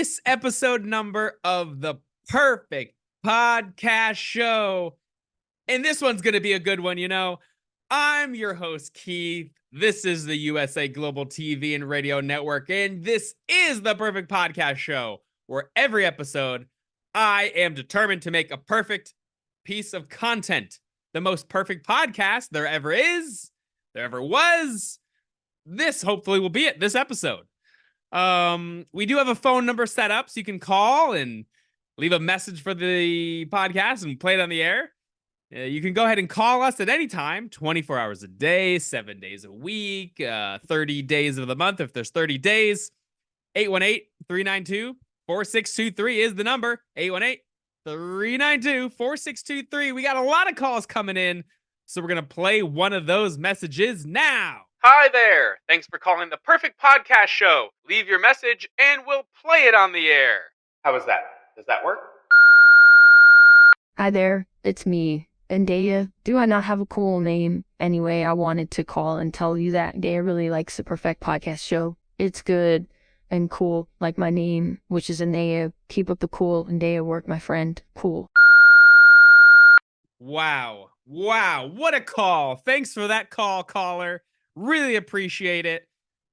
this episode number of the Perfect Podcast Show. And this one's going to be a good one, you know. I'm your host, Keith. This is the USA Global TV and Radio Network, and this is the Perfect Podcast Show, where every episode I am determined to make a perfect piece of content. The most perfect podcast there ever is, there ever was. This hopefully will be it, this episode. We do have a phone number set up so you can call and leave a message for the podcast and play it on the air. You can go ahead and call us at any time, 24 hours a day, 7 days a week, 30 days of the month if there's 30 days. 818-392-4623 is the number. 818-392-4623. We got a lot of calls coming in, so we're going to play one of those messages now. Hi there. Thanks for calling the Perfect Podcast Show. Leave your message and we'll play it on the air. How was that? Does that work? Hi there. It's me. And Daya, do I not have a cool name? Anyway, I wanted to call and tell you that Daya really likes the Perfect Podcast Show. It's good and cool, like my name, which is Anaya. Keep up the cool, and Daya work, my friend. Cool. Wow. What a call. Thanks for that call, caller. Really appreciate it.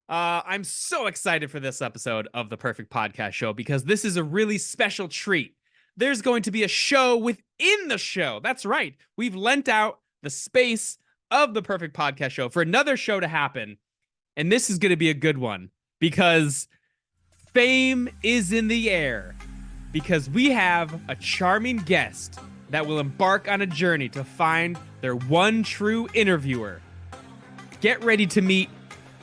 I'm so excited for this episode of the Perfect Podcast Show because this is a really special treat. There's going to be a show within the show. That's right. We've lent out the space of the Perfect Podcast Show for another show to happen. And this is going to be a good one because fame is in the air. Because we have a charming guest that will embark on a journey to find their one true interviewer. Get ready to meet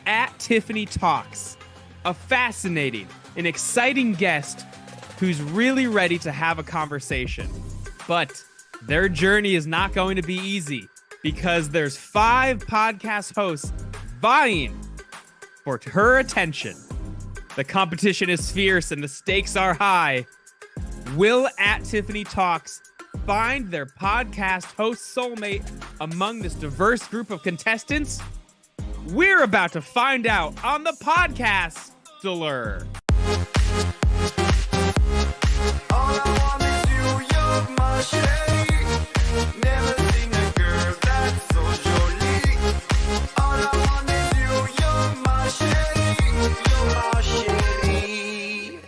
at Tiffany Talks, a fascinating and exciting guest who's really ready to have a conversation. But their journey is not going to be easy because there's 5 podcast hosts vying for her attention. The competition is fierce and the stakes are high. Will at Tiffany Talks find their podcast host soulmate among this diverse group of contestants? We're about to find out on the podcast, Elor. All I want is you, you're my shady. Never seen a girl that's so jolie. All I want is you, you're my shady.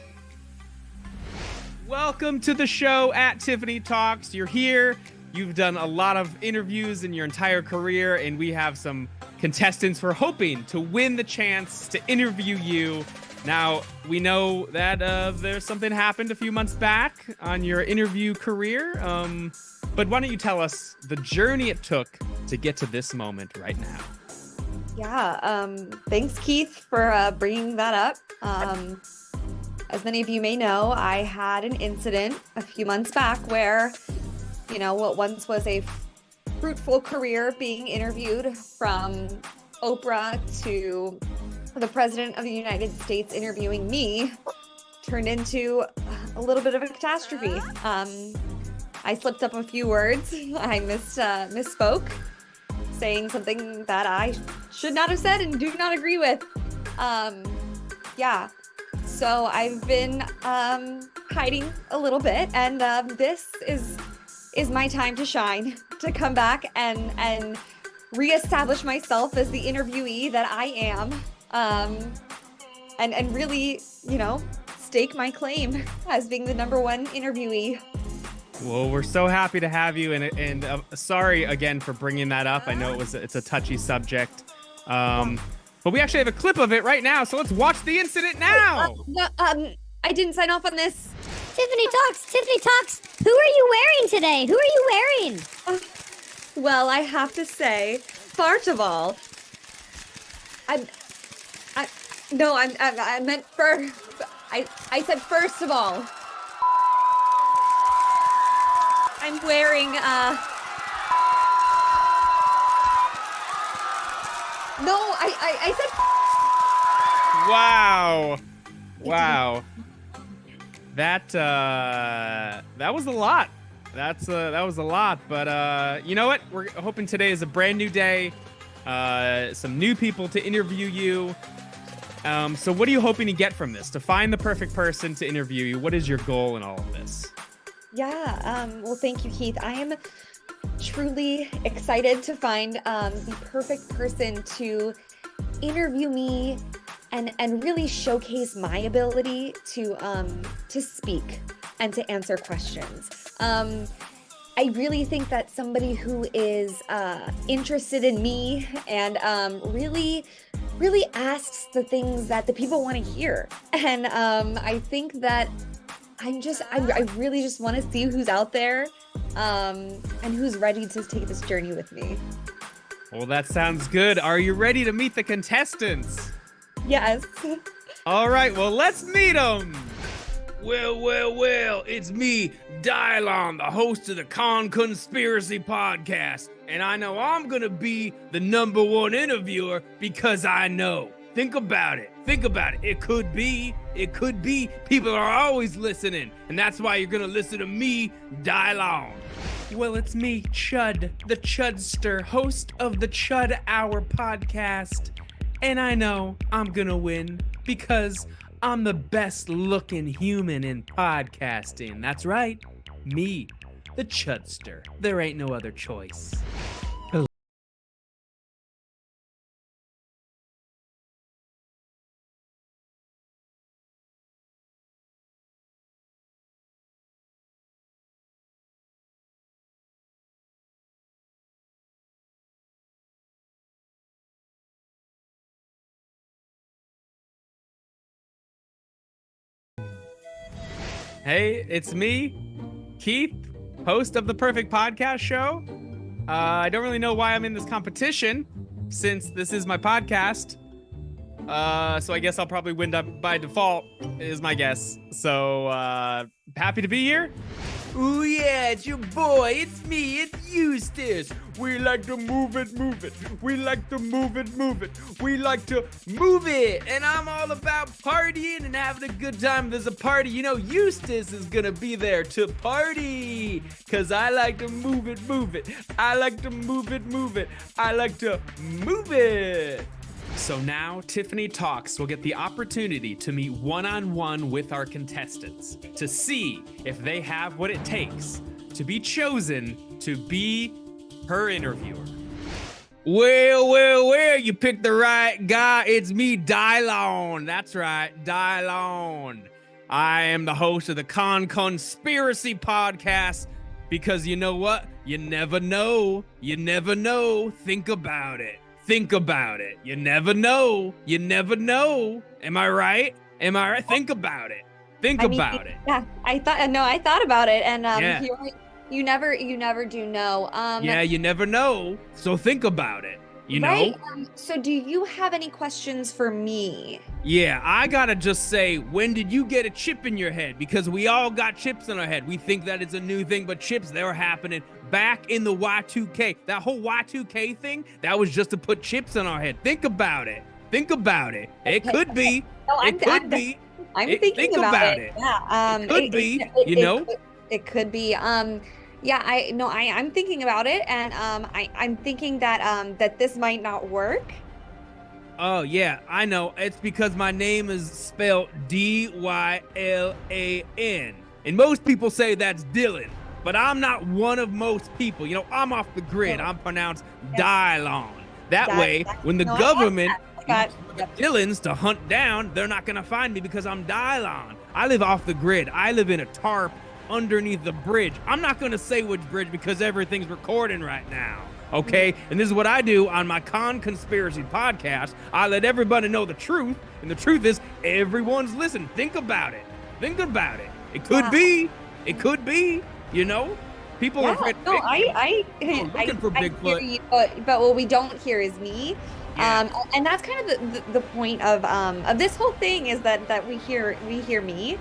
Welcome to the show at Tiffany Talks. You're here. You've done a lot of interviews in your entire career, and we have some contestants we're hoping to win the chance to interview you. Now, we know that there's something happened a few months back on your interview career, but why don't you tell us the journey it took to get to this moment right now? Yeah, thanks, Keith, for bringing that up. As many of you may know, I had an incident a few months back where, you know, what once was a fruitful career being interviewed, from Oprah to the President of the United States interviewing me, turned into a little bit of a catastrophe. I slipped up a few words. I misspoke, saying something that I should not have said and do not agree with. Yeah. So I've been hiding a little bit, and this is my time to shine, to come back and reestablish myself as the interviewee that I am, and really, you know, stake my claim as being the #1 interviewee. Well, we're so happy to have you, and sorry again for bringing that up. I know it's a touchy subject, but we actually have a clip of it right now, so let's watch the incident now. I didn't sign off on this. Tiffany Talks. Who are you wearing today? Who are you wearing? Well, I have to say, first of all, I meant first. I said first of all. I'm wearing No, I said. Wow. That was a lot. That was a lot. But you know what? We're hoping today is a brand new day. Some new people to interview you. So what are you hoping to get from this? To find the perfect person to interview you, what is your goal in all of this? Yeah, well, thank you, Keith. I am truly excited to find the perfect person to interview me and really showcase my ability to speak and to answer questions. I really think that somebody who is interested in me and really asks the things that the people want to hear. And I think that I really just want to see who's out there and who's ready to take this journey with me. Well, that sounds good. Are you ready to meet the contestants? Yes. All right, well, let's meet them. Well, it's me, Dylon, the host of the Conspiracy podcast. And I know I'm gonna be the #1 interviewer because I know. Think about it. It could be. People are always listening. And that's why you're gonna listen to me, Dylon. Well, it's me, Chud, the Chudster, host of the Chud Hour podcast. And I know I'm gonna win because I'm the best looking human in podcasting. That's right, me, the Chudster. There ain't no other choice. Hey, it's me, Keith, host of the Perfect Podcast Show. I don't really know why I'm in this competition since this is my podcast. So I guess I'll probably win by default, is my guess. So happy to be here. Ooh yeah, it's your boy, it's me, it's Eustace. We like to move it. We like to move it. We like to move it. And I'm all about partying and having a good time. There's a party, you know, Eustace is gonna be there to party. Cause I like to move it. I like to move it. I like to move it. So now Tiffany Talks will get the opportunity to meet one-on-one with our contestants to see if they have what it takes to be chosen to be her interviewer. Well, you picked the right guy. It's me, Dylon. That's right, Dylon. I am the host of the Conspiracy podcast because you know what? You never know. Think about it. You never know. Am I right? Think about it. Yeah, I thought about it, and Yeah. you never do know. Yeah, you never know. So think about it. You right? know? So do you have any questions for me? Yeah, I gotta just say, when did you get a chip in your head? Because we all got chips in our head. We think that it's a new thing, but chips, they were happening back in the Y2K. That whole Y2K thing, that was just to put chips in our head. Think about it. It could be. No, It could be. I'm Think thinking about it. it. Yeah. It could be, you know? It could be. Yeah, I'm thinking about it, and I'm thinking that this might not work. Oh, yeah, I know. It's because my name is spelled D-Y-L-A-N. And most people say that's Dylan, but I'm not one of most people. You know, I'm off the grid. I'm pronounced Dylon. That way, when the government got the Dylans to hunt down, they're not going to find me because I'm Dylon. I live off the grid. I live in a tarp underneath the bridge. I'm not going to say which bridge because everything's recording right now. Okay, and this is what I do on my Conspiracy podcast. I let everybody know the truth, and the truth is everyone's listening. Think about it. It could be. You know, people are afraid. No, I looking for Bigfoot. hear you, but what we don't hear is me. Yeah. And that's kind of the point of this whole thing is that we hear me.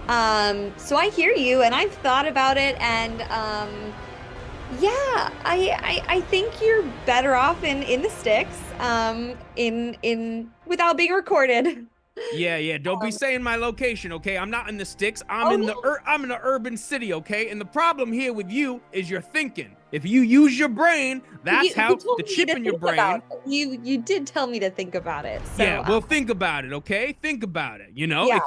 So I hear you, and I've thought about it, and yeah, I think you're better off in the sticks, in without being recorded. Yeah. Don't be saying my location, okay? I'm not in the sticks. I'm in the urban city, okay? And the problem here with you is you're thinking. If you use your brain, that's You how told the me chip to in your think brain. about it. You did tell me to think about it. So, Yeah, well, think about it, okay? Think about it. You know, Yeah. it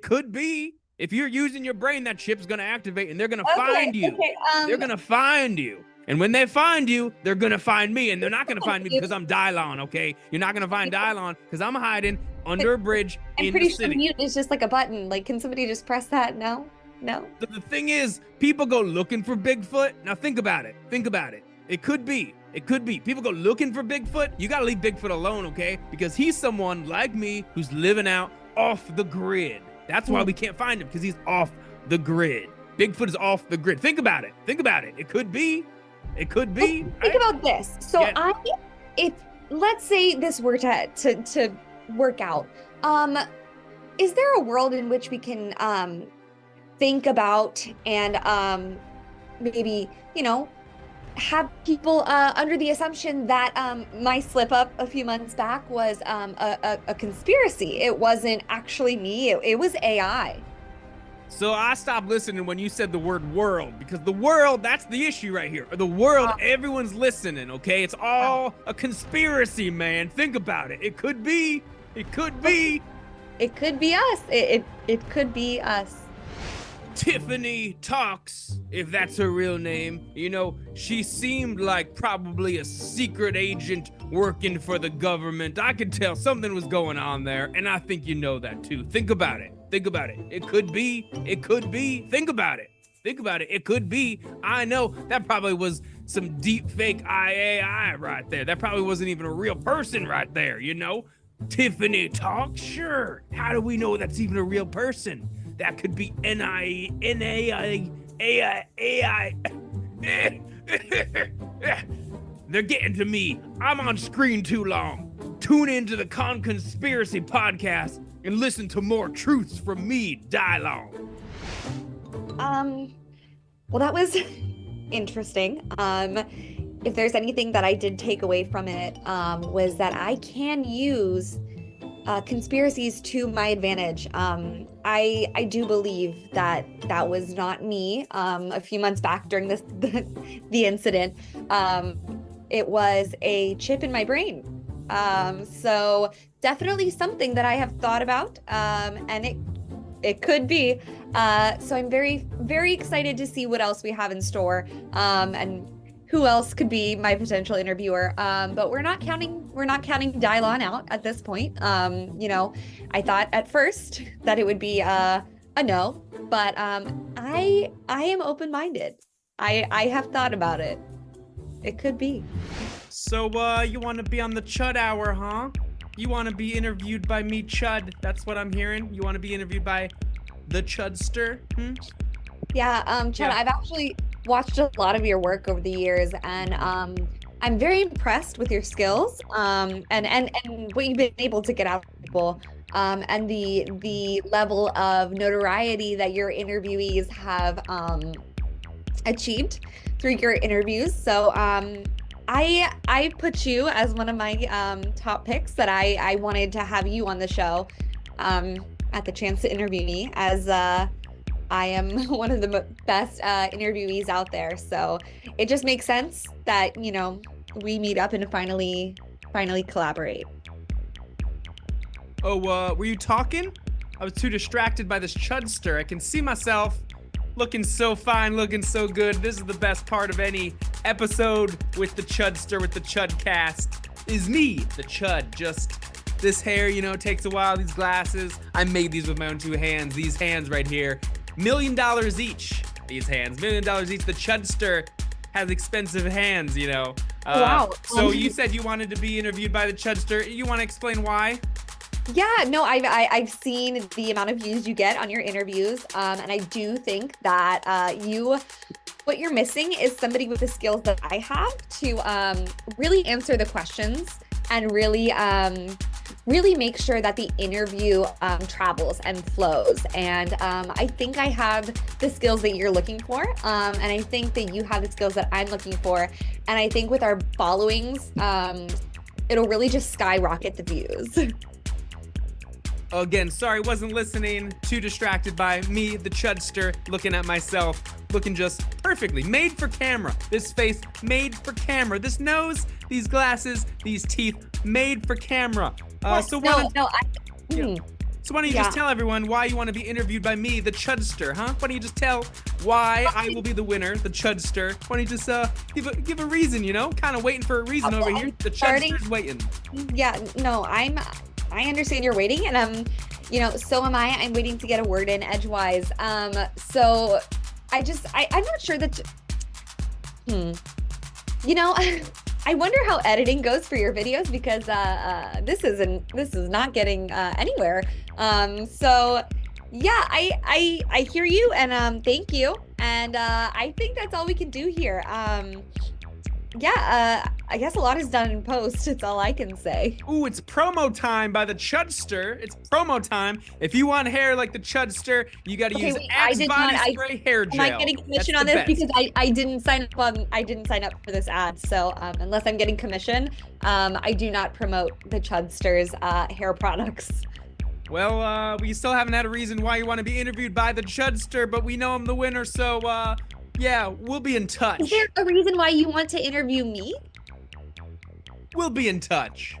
could be. If you're using your brain, that chip's gonna activate, and they're gonna okay, find you. okay, They're gonna find you. And when they find you, they're gonna find me, and they're not gonna find me because I'm Dylon, okay? You're not gonna find Dylon because I'm hiding under a bridge I'm in pretty the sure city. mute is just like a button. Like, can somebody just press that? No. The thing is, people go looking for Bigfoot. Now think about it. Think about it. It could be. People go looking for Bigfoot. You gotta leave Bigfoot alone, okay? Because he's someone like me who's living out off the grid. That's why we can't find him, because he's off the grid. Bigfoot is off the grid. Think about it. It could be. Think about this. So Yeah. if let's say this were to work out, is there a world in which we can think about and maybe, have people under the assumption that my slip up a few months back was a conspiracy? It wasn't actually me. It was AI. So I stopped listening when you said the word world, because the world, that's the issue right here. The world, everyone's listening, okay? It's all a conspiracy, man. Think about it. It could be. It could be us. It could be us. Tiffany Talks, if that's her real name. You know, she seemed like probably a secret agent working for the government. I could tell something was going on there, and I think you know that too. Think about it. It could be. Think about it. It could be. I know that probably was some deep fake AI right there. That probably wasn't even a real person right there, you know? Tiffany Talks, sure. How do we know that's even a real person? That could be AI. They're getting to me. I'm on screen too long. Tune into the Conspiracy podcast and listen to more truths from me, Dylon. Well, that was interesting. If there's anything that I did take away from it, was that I can use conspiracies to my advantage. I do believe that that was not me. A few months back during the incident, it was a chip in my brain. So definitely something that I have thought about, and it could be. So I'm very, very excited to see what else we have in store, and who else could be my potential interviewer. But we're not counting Dylon out at this point. I thought at first that it would be a no, but I am open-minded. I have thought about it. It could be. So, you want to be on the Chud Hour, huh? You want to be interviewed by me, Chud? That's what I'm hearing. You want to be interviewed by the Chudster? Yeah, Chud, Yeah. I've actually watched a lot of your work over the years, and I'm very impressed with your skills, and what you've been able to get out of people, and the level of notoriety that your interviewees have achieved through your interviews. So I put you as one of my top picks that I wanted to have you on the show at the chance to interview me, as I am one of the best interviewees out there. So it just makes sense that, we meet up and finally collaborate. Oh, were you talking? I was too distracted by this Chudster. I can see myself looking so fine, looking so good. This is the best part of any episode with the Chudster, with the Chudcast, is me, the Chud. Just this hair, takes a while. These glasses, I made these with my own two hands. These hands right here, $1 million each. These hands, $1 million each. The Chudster has expensive hands, Wow. So you said you wanted to be interviewed by the Chudster. You want to explain why? Yeah, no, I've seen the amount of views you get on your interviews, and I do think that what you're missing is somebody with the skills that I have to really answer the questions and really make sure that the interview travels and flows. And I think I have the skills that you're looking for, and I think that you have the skills that I'm looking for. And I think with our followings, it'll really just skyrocket the views. Again, sorry, wasn't listening. Too distracted by me, the Chudster, looking at myself. looking just perfectly, made for camera. This face, made for camera. This nose, these glasses, these teeth, made for camera. So why don't you just tell everyone why you want to be interviewed by me, the Chudster, huh? Why don't you just tell why I will be the winner, the Chudster? Why don't you just give a reason, you know? Kind of waiting for a reason over here. The Chudster's waiting. Yeah, no, I understand you're waiting, and so am I. I'm waiting to get a word in edgewise. So I'm not sure that. I wonder how editing goes for your videos, because this is not getting anywhere. So yeah, I hear you, and thank you, and I think that's all we can do here. I guess a lot is done in post. It's all I can say. Ooh, it's promo time by the Chudster. It's promo time. If you want hair like the Chudster, you got to use Axe Body Spray hair gel. Am I getting commission on this? Because I didn't sign up for this ad. So unless I'm getting commission, I do not promote the Chudster's hair products. Well, we still haven't had a reason why you want to be interviewed by the Chudster, but we know I'm the winner, so yeah, we'll be in touch. Is there a reason why you want to interview me? We'll be in touch.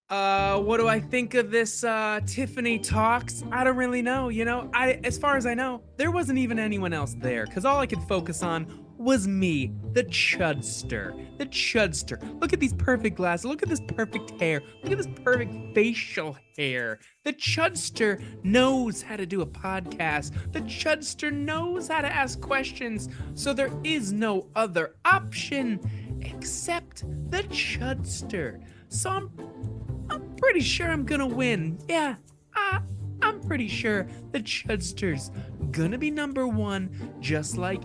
What do I think of this Tiffany Talks? I don't really know, as far as I know, there wasn't even anyone else there, because all I could focus on was me, the Chudster. The Chudster. Look at these perfect glasses. Look at this perfect hair. Look at this perfect facial hair. The Chudster knows how to do a podcast. The Chudster knows how to ask questions. So there is no other option except the Chudster. So I'm pretty sure I'm gonna win. Yeah, I'm pretty sure the Chudster's gonna be number one, just like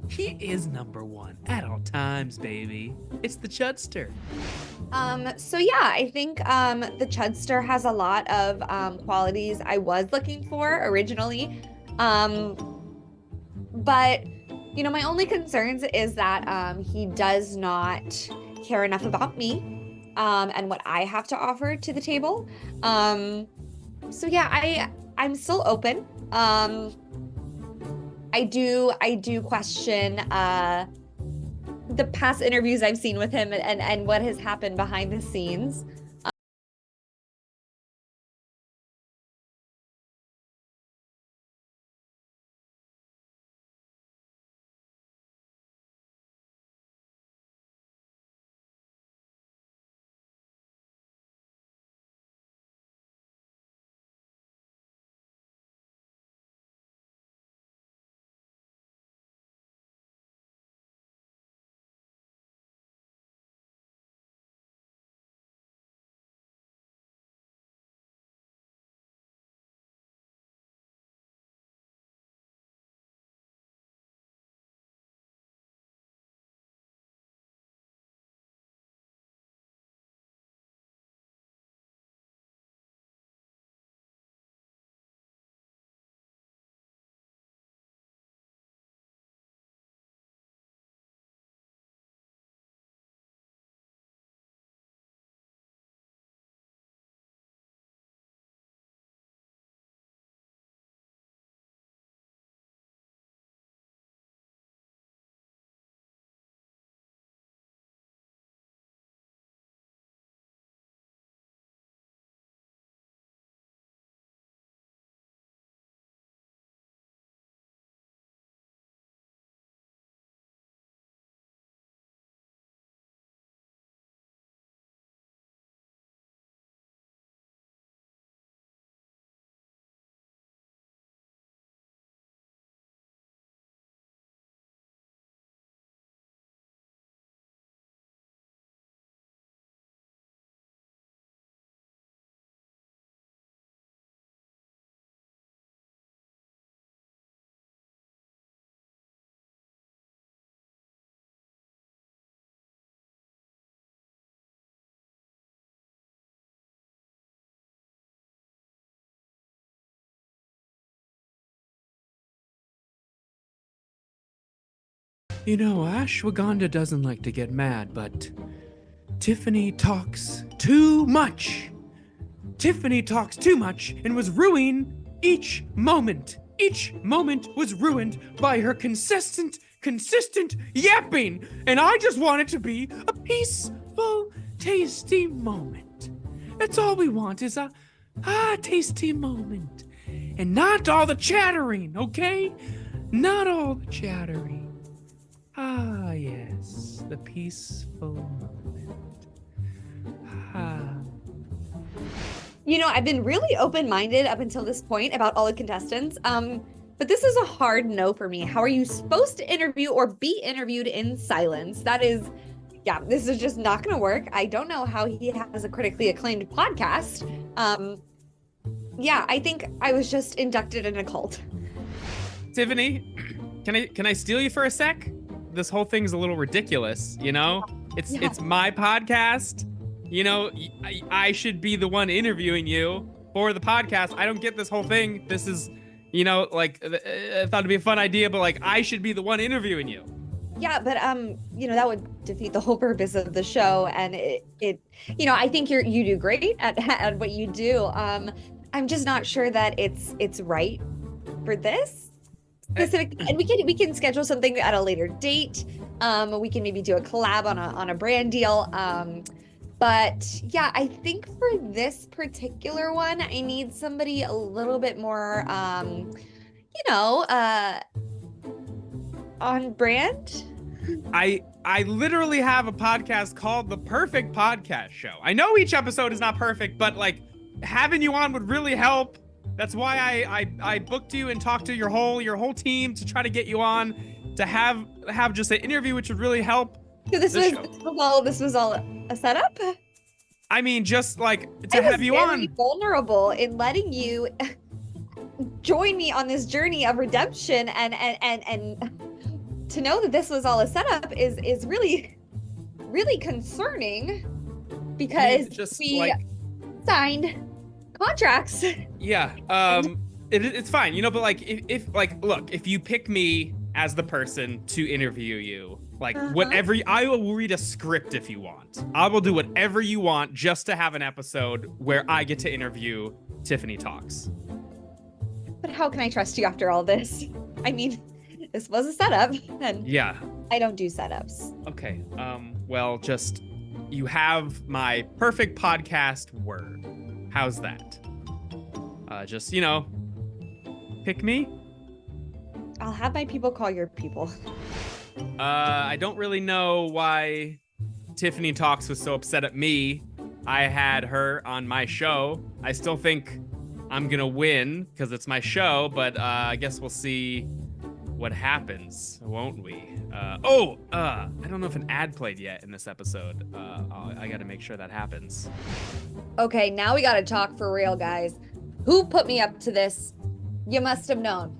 he is number one at all times, baby. It's the Chudster. So yeah, I think the Chudster has a lot of qualities I was looking for originally. But my only concerns is that he does not care enough about me and what I have to offer to the table. So yeah, I'm still open. I do question the past interviews I've seen with him and what has happened behind the scenes. Ashwagandha doesn't like to get mad, but Tiffany talks too much. Tiffany talks too much and was ruining each moment Each moment was ruined by her consistent yapping, and I just want it to be a peaceful, tasty moment. That's all we want is a tasty moment. And not all the chattering, okay? Not all the chattering. Ah, yes, the peaceful moment. You know, I've been really open-minded up until this point about all the contestants. But this is a hard no for me. How are you supposed to interview or be interviewed in silence? That is, yeah, this is just not going to work. I don't know how he has a critically acclaimed podcast. Yeah, I think I was just inducted in a cult. Tiffany, can I steal you for a sec? This whole thing's a little ridiculous, you know? It's my podcast. You know, I should be the one interviewing you for the podcast. I don't get this whole thing. This is, you know, like, I thought it'd be a fun idea, but like, I should be the one interviewing you. Yeah, but you know, that would defeat the whole purpose of the show. And it you know, I think you do great at what you do. I'm just not sure that it's right for this specific. And we can schedule something at a later date. We can maybe do a collab on a brand deal. But yeah, I think for this particular one, I need somebody a little bit more, you know, on brand. I literally have a podcast called The Perfect Podcast Show. I know each episode is not perfect, but like having you on would really help. That's why I booked you and talked to your whole team to try to get you on to have just an interview, which would really help. So this was all a setup? I mean, just like to have you on. I was very vulnerable in letting you join me on this journey of redemption, and to know that this was all a setup is really, really concerning, because we signed contracts. Yeah, it's fine, you know, but like if look, if you pick me as the person to interview you, like whatever, I will read a script if you want. I will do whatever you want just to have an episode where I get to interview Tiffany Talks. But how can I trust you after all this? I mean, this was a setup, and yeah, I don't do setups. Okay, well, just, you have my perfect podcast word. How's that? Just, you know, pick me. I'll have my people call your people. I don't really know why Tiffany Talks was so upset at me. I had her on my show. I still think I'm gonna win because it's my show, but I guess we'll see what happens, won't we? I don't know if an ad played yet in this episode. I gotta make sure that happens. Okay, now we gotta talk for real, guys. Who put me up to this? You must have known.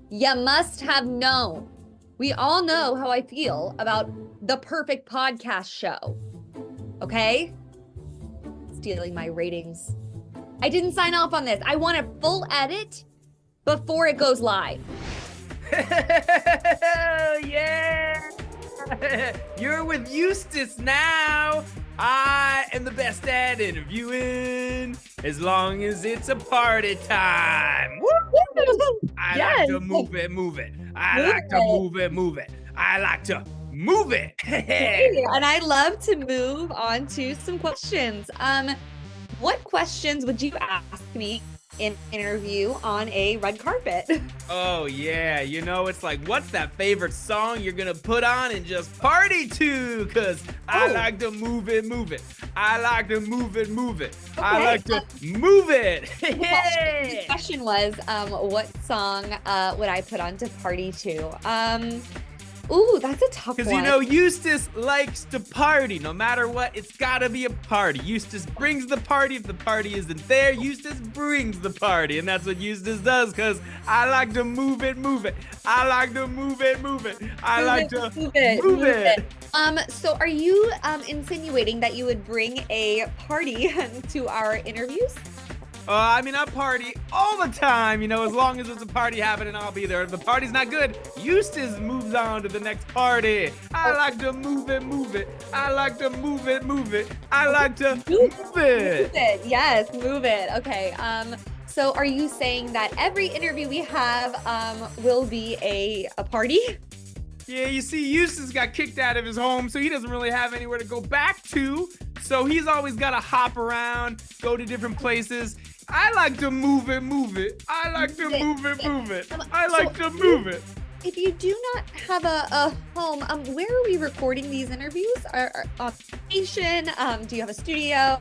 You must have known. We all know how I feel about the perfect podcast show. Okay? Stealing my ratings. I didn't sign off on this. I want a full edit before it goes live. Yeah! You're with Eustace now. I am the best at interviewing, as long as it's a party time. Woo! I like to move it. I like to move it. I like to move it. And I love to move on to some questions. What questions would you ask me in an interview on a red carpet? Oh yeah, you know, it's like, what's that favorite song you're gonna put on and just party to? Cause I like to move it. I like to move it. Okay. I like to move it. The question was, what song would I put on to party to? Ooh, that's a tough one. Because, you know, Eustace likes to party. No matter what, it's gotta be a party. Eustace brings the party. If the party isn't there, Eustace brings the party. And that's what Eustace does, because I like to move it. I like to move it. I like to move it. So are you insinuating that you would bring a party to our interviews? I mean, I party all the time, you know, as long as there's a party happening, I'll be there. If the party's not good, Eustace moves on to the next party. I like to move it. I like to move it. I like to move it. Move it. Yes, move it. Okay. So are you saying that every interview we have will be a party? Yeah, you see, Eustace got kicked out of his home, so he doesn't really have anywhere to go back to. So he's always got to hop around, go to different places. I like to move it. I like to move it. I like to move it. If you do not have a home, where are we recording these interviews? Are on vacation? Do you have a studio?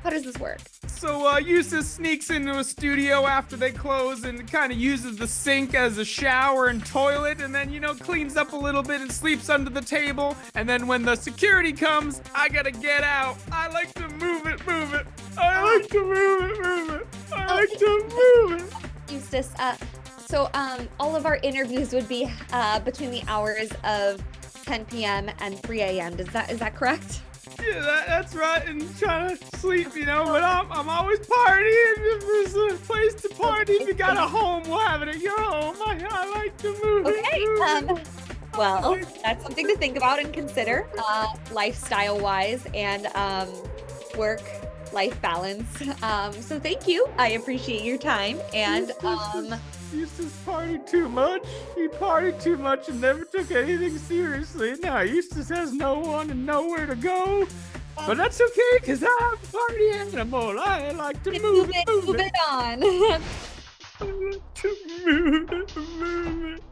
How does this work? So Eustace sneaks into a studio after they close and kind of uses the sink as a shower and toilet, and then, you know, cleans up a little bit and sleeps under the table. And then when the security comes, I gotta get out. I like to move it. I like to move it. I like to move it. Eustace, so all of our interviews would be between the hours of 10 p.m. and 3 a.m. Is that correct? Yeah, that's right. And trying to sleep, you know, but I'm always partying. If there's a place to party, if you got a home, we'll have it at your home. I like to move it. Okay. Well, that's something to think about and consider, lifestyle-wise and work-life balance. So thank you. I appreciate your time. And Eustace partied too much. He partied too much and never took anything seriously. Now Eustace has no one and nowhere to go. But that's okay, because I'm a party animal. I like to move it on. I like to move it.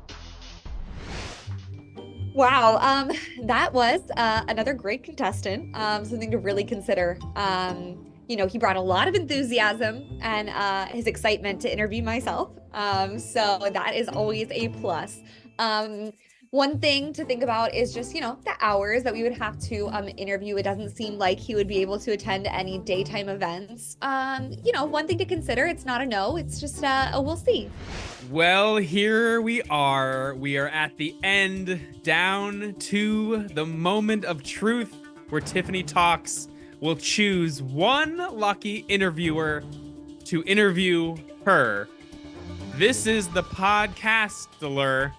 Wow, that was another great contestant. Something to really consider. You know, he brought a lot of enthusiasm and his excitement to interview myself. So that is always a plus. One thing to think about is just, you know, the hours that we would have to interview. It doesn't seem like he would be able to attend any daytime events. You know, one thing to consider, it's not a no, it's just a we'll see. Well, here we are. We are at the end, down to the moment of truth where Tiffany Talks will choose one lucky interviewer to interview her. This is the podcaster.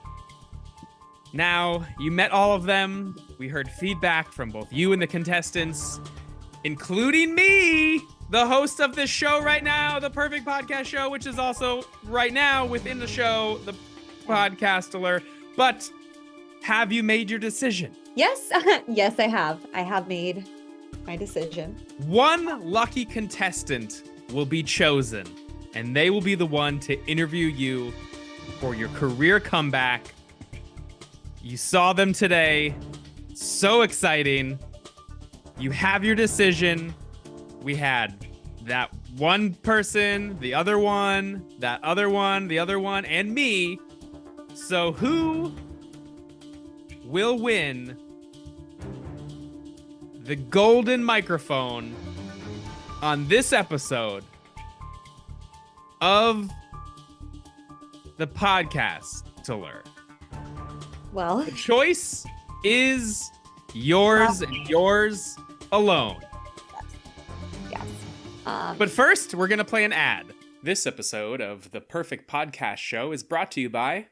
Now, you met all of them. We heard feedback from both you and the contestants, including me, the host of this show right now, the Perfect Podcast Show, which is also right now within the show, the podcaster. But have you made your decision? Yes, yes, I have. I have made my decision. One lucky contestant will be chosen, and they will be the one to interview you for your career comeback. You saw them today. So exciting. You have your decision. We had that one person, the other one, that other one, the other one, and me. So who will win the golden microphone on this episode of the Podcaster? Well, The choice is yours and yours alone. yes. But first, we're going to play an ad. This episode of the Perfect Podcast Show is brought to you by...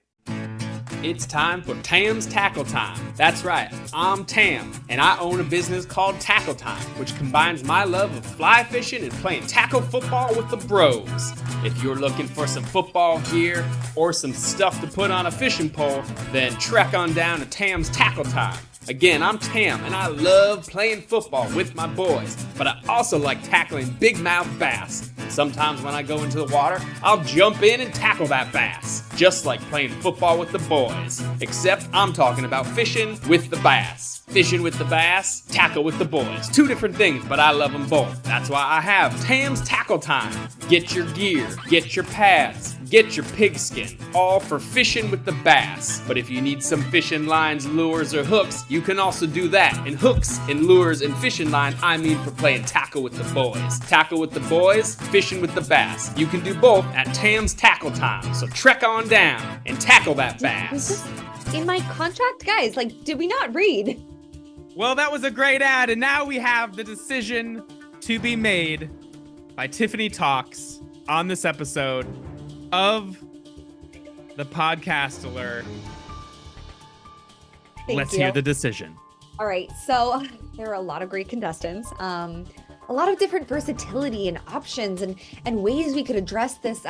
It's time for Tam's Tackle Time. That's right, I'm Tam, and I own a business called Tackle Time, which combines my love of fly fishing and playing tackle football with the bros. If you're looking for some football gear or some stuff to put on a fishing pole, then trek on down to Tam's Tackle Time. Again, I'm Tam, and I love playing football with my boys, but I also like tackling big-mouth bass. And sometimes when I go into the water, I'll jump in and tackle that bass, just like playing football with the boys. Except I'm talking about fishing with the bass. Fishing with the bass, tackle with the boys. Two different things, but I love them both. That's why I have Tam's Tackle Time. Get your gear, get your pads, get your pigskin, all for fishing with the bass. But if you need some fishing lines, lures, or hooks, you can also do that. And hooks and lures and fishing line, I mean for playing tackle with the boys. Tackle with the boys, fishing with the bass. You can do both at Tam's Tackle Time. So trek on down and tackle that Was bass. this in my contract? Guys, like, did we not read? Well, that was a great ad, and now we have the decision to be made by Tiffany Talks. on this episode of the Podcaster. Let's hear the decision. All right, so there are a lot of great contestants, a lot of different versatility and options and ways we could address this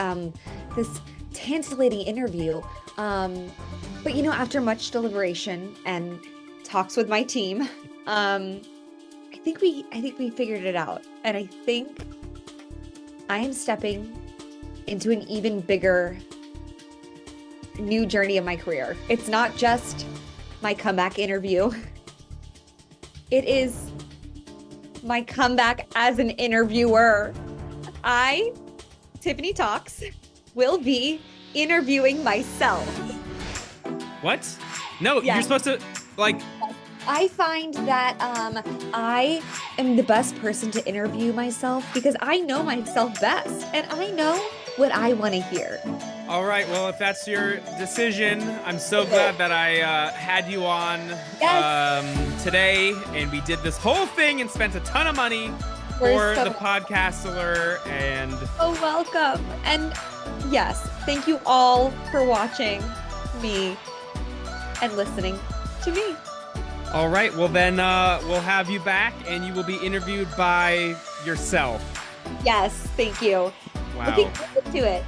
this tantalating interview. But after much deliberation and talks with my team, I think we figured it out, and I think I am stepping into an even bigger new journey of my career. It's not just my comeback interview. It is my comeback as an interviewer. I, Tiffany Talks, will be interviewing myself. What? No, Yes. you're supposed to, like, I find that I am the best person to interview myself because I know myself best and I know what I want to hear. all right, well, if that's your decision, I'm so glad that I had you on Yes. today, and we did this whole thing and spent a ton of money We're for so- the Podcaster, and Oh, welcome. And yes, thank you all for watching me and listening to me. all right, well then we'll have you back, and you will be interviewed by yourself. Yes, thank you. Wow. Looking forward to it.